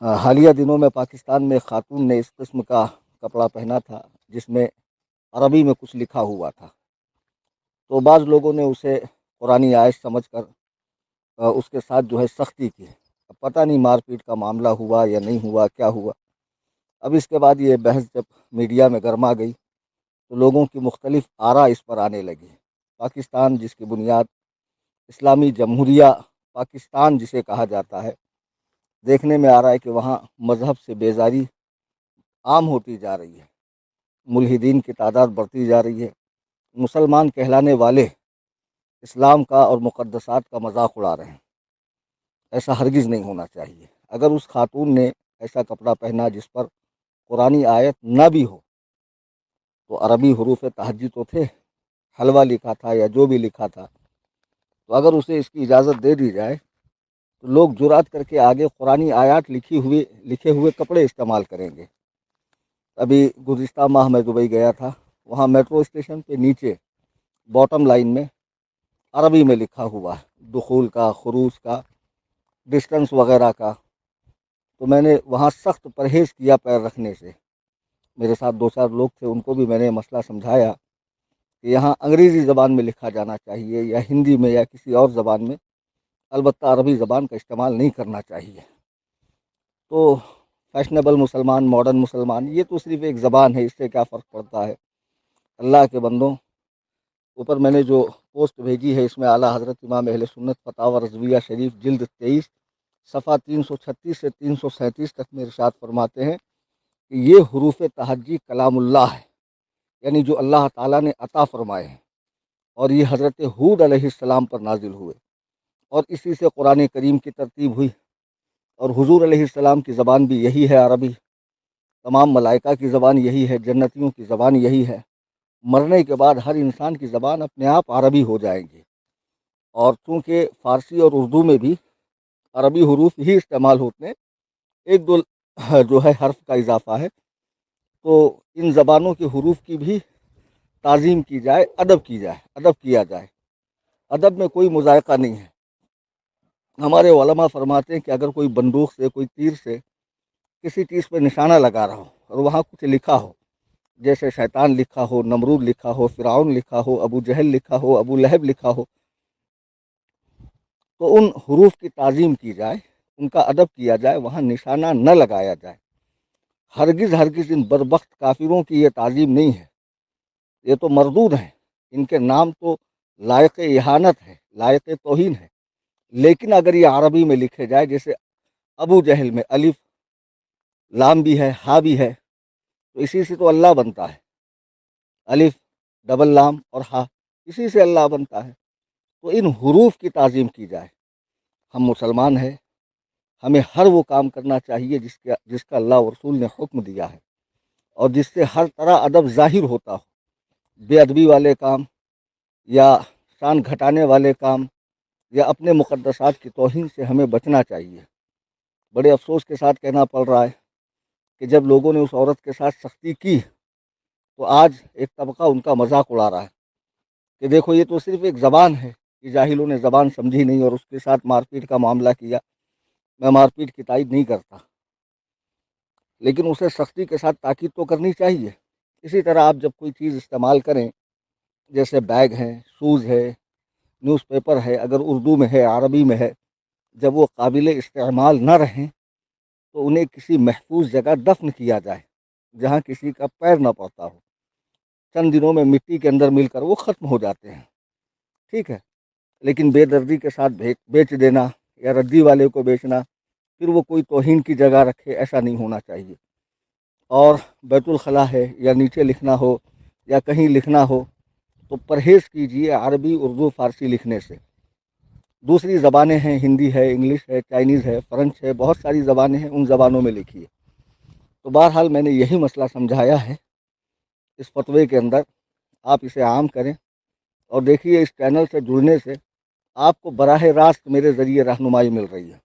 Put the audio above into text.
حالیہ دنوں میں پاکستان میں خاتون نے اس قسم کا کپڑا پہنا تھا جس میں عربی میں کچھ لکھا ہوا تھا، تو بعض لوگوں نے اسے قرآنی آیت سمجھ کر اس کے ساتھ جو ہے سختی کی۔ اب پتہ نہیں مار پیٹ کا معاملہ ہوا یا نہیں ہوا، کیا ہوا۔ اب اس کے بعد یہ بحث جب میڈیا میں گرما گئی تو لوگوں کی مختلف آراء اس پر آنے لگی۔ پاکستان جس کی بنیاد اسلامی جمہوریہ پاکستان جسے کہا جاتا ہے، دیکھنے میں آ رہا ہے کہ وہاں مذہب سے بیزاری عام ہوتی جا رہی ہے، ملحدین کی تعداد بڑھتی جا رہی ہے، مسلمان کہلانے والے اسلام کا اور مقدسات کا مذاق اڑا رہے ہیں۔ ایسا ہرگز نہیں ہونا چاہیے۔ اگر اس خاتون نے ایسا کپڑا پہنا جس پر قرآنی آیت نہ بھی ہو تو عربی حروف تہجی تو تھے، حلوہ لکھا تھا یا جو بھی لکھا تھا، تو اگر اسے اس کی اجازت دے دی جائے تو لوگ جرأت کر کے آگے قرآنی آیات لکھے ہوئے کپڑے استعمال کریں گے۔ ابھی گزشتہ ماہ میں دبئی گیا تھا، وہاں میٹرو اسٹیشن پہ نیچے باٹم لائن میں عربی میں لکھا ہوا ہے دخول کا، خروج کا، ڈسٹنس وغیرہ کا۔ تو میں نے وہاں سخت پرہیز کیا پیر رکھنے سے۔ میرے ساتھ 2-4 لوگ تھے، ان کو بھی میں نے مسئلہ سمجھایا کہ یہاں انگریزی زبان میں لکھا جانا چاہیے یا ہندی میں یا کسی اور زبان میں، البتہ عربی زبان کا استعمال نہیں کرنا چاہیے۔ تو فیشنیبل مسلمان، ماڈرن مسلمان، یہ تو صرف ایک زبان ہے، اس سے کیا فرق پڑتا ہے۔ اللہ کے بندوں، اوپر میں نے جو پوسٹ بھیجی ہے اس میں اعلیٰ حضرت امام اہل سنت فتاوی رضویہ شریف جلد 23 صفحہ 336 سے 337 تک میں ارشاد فرماتے ہیں کہ یہ حروف تہجی کلام اللہ ہے، یعنی جو اللہ تعالیٰ نے عطا فرمائے ہیں، اور یہ حضرت ہود علیہ السلام پر نازل ہوئے اور اسی سے قرآن کریم کی ترتیب ہوئی، اور حضور علیہ السلام کی زبان بھی یہی ہے عربی، تمام ملائکہ کی زبان یہی ہے، جنتیوں کی زبان یہی ہے۔ مرنے کے بعد ہر انسان کی زبان اپنے آپ عربی ہو جائیں گی، اور چونکہ فارسی اور اردو میں بھی عربی حروف ہی استعمال ہوتے ہیں، ایک دو جو ہے حرف کا اضافہ ہے، تو ان زبانوں کے حروف کی بھی تعظیم کی جائے، ادب کیا جائے۔ ادب میں کوئی مذائقہ نہیں ہے۔ ہمارے علماء فرماتے ہیں کہ اگر کوئی بندوق سے، کوئی تیر سے کسی چیز پہ نشانہ لگا رہا ہو اور وہاں کچھ لکھا ہو، جیسے شیطان لکھا ہو، نمرود لکھا ہو، فرعون لکھا ہو، ابو جہل لکھا ہو، ابو لہب لکھا ہو، تو ان حروف کی تعظیم کی جائے، ان کا ادب کیا جائے، وہاں نشانہ نہ لگایا جائے۔ ہرگز ان بدبخت کافروں کی یہ تعظیم نہیں ہے، یہ تو مردود ہیں، ان کے نام تو لائق اہانت ہے، لائق توہین ہے۔ لیکن اگر یہ عربی میں لکھے جائے، جیسے ابو جہل میں الف لام بھی ہے، ہا بھی ہے، تو اسی سے تو اللہ بنتا ہے، الف ڈبل لام اور ہا، اسی سے اللہ بنتا ہے۔ تو ان حروف کی تعظیم کی جائے۔ ہم مسلمان ہیں، ہمیں ہر وہ کام کرنا چاہیے جس کا اللہ و رسول نے حکم دیا ہے، اور جس سے ہر طرح ادب ظاہر ہوتا ہو۔ بے ادبی والے کام یا شان گھٹانے والے کام یا اپنے مقدسات کی توہین سے ہمیں بچنا چاہیے۔ بڑے افسوس کے ساتھ کہنا پڑ رہا ہے کہ جب لوگوں نے اس عورت کے ساتھ سختی کی تو آج ایک طبقہ ان کا مذاق اڑا رہا ہے کہ دیکھو یہ تو صرف ایک زبان ہے، کہ جاہلوں نے زبان سمجھی نہیں اور اس کے ساتھ مار پیٹ کا معاملہ کیا۔ میں مار پیٹ کی تائید نہیں کرتا، لیکن اسے سختی کے ساتھ تاکید تو کرنی چاہیے۔ اسی طرح آپ جب کوئی چیز استعمال کریں، جیسے بیگ ہے، شوز ہے، نیوز پیپر ہے، اگر اردو میں ہے، عربی میں ہے، جب وہ قابل استعمال نہ رہیں تو انہیں کسی محفوظ جگہ دفن کیا جائے جہاں کسی کا پیر نہ پڑتا ہو۔ چند دنوں میں مٹی کے اندر مل کر وہ ختم ہو جاتے ہیں، ٹھیک ہے، لیکن بے دردی کے ساتھ بیچ دینا یا ردی والے کو بیچنا، پھر وہ کوئی توہین کی جگہ رکھے، ایسا نہیں ہونا چاہیے۔ اور بیت الخلاء ہے یا نیچے لکھنا ہو یا کہیں لکھنا ہو تو پرہیز کیجیے عربی، اردو، فارسی لکھنے سے۔ دوسری زبانیں ہیں، ہندی ہے، انگلش ہے، چائنیز ہے، فرنچ ہے، بہت ساری زبانیں ہیں، ان زبانوں میں لکھیے۔ تو بہرحال میں نے یہی مسئلہ سمجھایا ہے اس فتوے کے اندر، آپ اسے عام کریں، اور دیکھیے اس چینل سے جڑنے سے آپ کو براہ راست میرے ذریعے رہنمائی مل رہی ہے۔